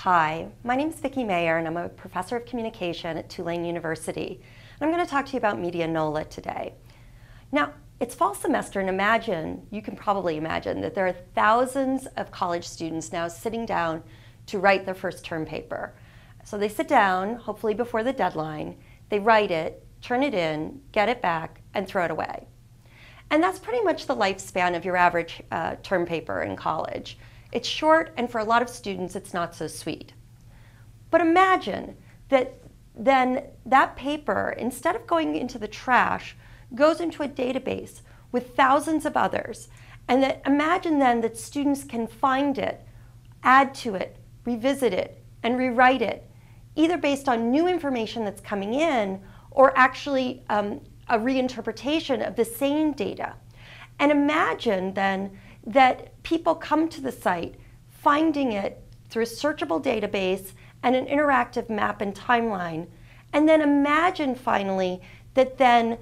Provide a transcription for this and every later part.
Hi, my name is Vicki Mayer and I'm a professor of communication at Tulane University. And I'm going to talk to you about MediaNola today. Now, it's fall semester and you can probably imagine that there are thousands of college students now sitting down to write their first term paper. So they sit down, hopefully before the deadline, they write it, turn it in, get it back, and throw it away. And that's pretty much the lifespan of your average term paper in college. It's short, and for a lot of students, it's not so sweet. But imagine that then that paper, instead of going into the trash, goes into a database with thousands of others. And that imagine then that students can find it, add to it, revisit it, and rewrite it, either based on new information that's coming in or actually a reinterpretation of the same data. And imagine then that people come to the site, finding it through a searchable database and an interactive map and timeline. And then imagine finally that then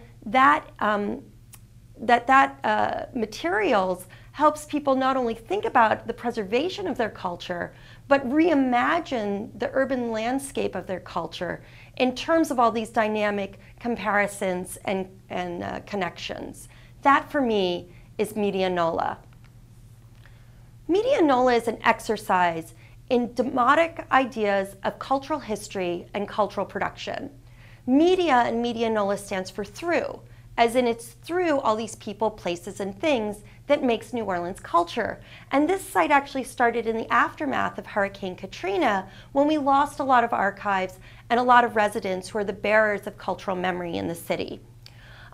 materials helps people not only think about the preservation of their culture, but reimagine the urban landscape of their culture in terms of all these dynamic comparisons and connections. That for me is MediaNola. MediaNola is an exercise in demotic ideas of cultural history and cultural production. Media in MediaNola stands for through, as in it's through all these people, places, and things that makes New Orleans culture. And this site actually started in the aftermath of Hurricane Katrina, when we lost a lot of archives and a lot of residents who are the bearers of cultural memory in the city.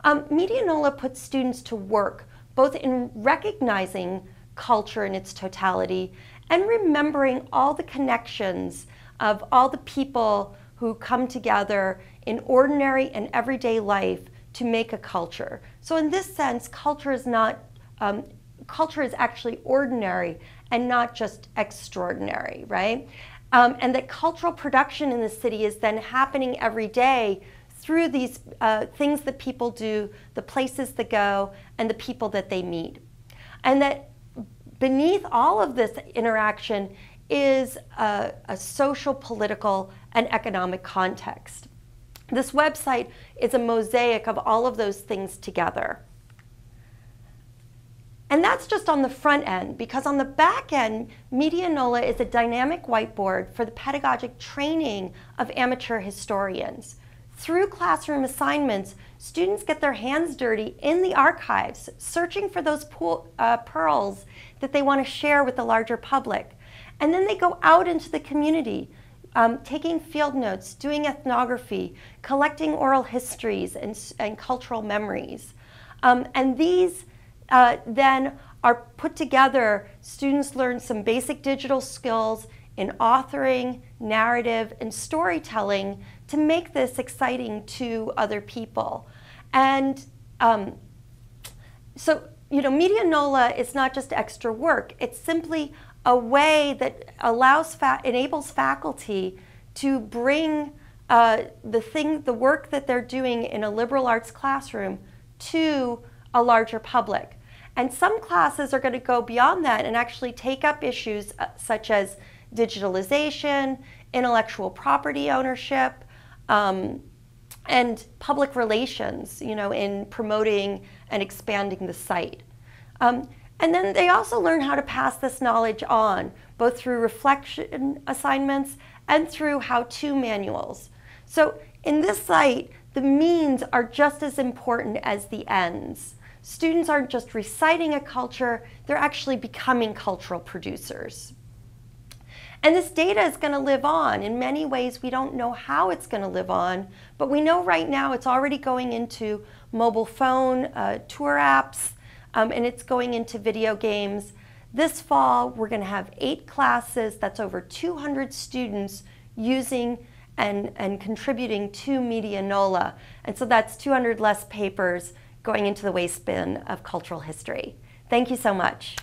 MediaNola puts students to work both in recognizing culture in its totality and remembering all the connections of all the people who come together in ordinary and everyday life to make a culture. So in this sense, culture is actually ordinary and not just extraordinary, right? And that cultural production in the city is then happening every day through these things that people do, the places that go, and the people that they meet. And that beneath all of this interaction is a social, political, and economic context. This website is a mosaic of all of those things together. And that's just on the front end, because on the back end, MediaNola is a dynamic whiteboard for the pedagogic training of amateur historians. Through classroom assignments, students get their hands dirty in the archives, searching for those pearls that they want to share with the larger public. And then they go out into the community, taking field notes, doing ethnography, collecting oral histories and cultural memories. And these then are put together. Students learn some basic digital skills in authoring, narrative, and storytelling to make this exciting to other people. And so, MediaNola is not just extra work. It's simply a way that enables faculty to bring the work that they're doing in a liberal arts classroom to a larger public. And some classes are going to go beyond that and actually take up issues such as digitalization, intellectual property ownership, and public relations, in promoting and expanding the site. And then they also learn how to pass this knowledge on, both through reflection assignments and through how-to manuals. So in this site, the means are just as important as the ends. Students aren't just reciting a culture, they're actually becoming cultural producers. And this data is going to live on. In many ways, we don't know how it's going to live on, but we know right now it's already going into mobile phone, tour apps, and it's going into video games. This fall, we're going to have 8 classes. That's over 200 students using and contributing to MediaNola. And so that's 200 less papers going into the waste bin of cultural history. Thank you so much.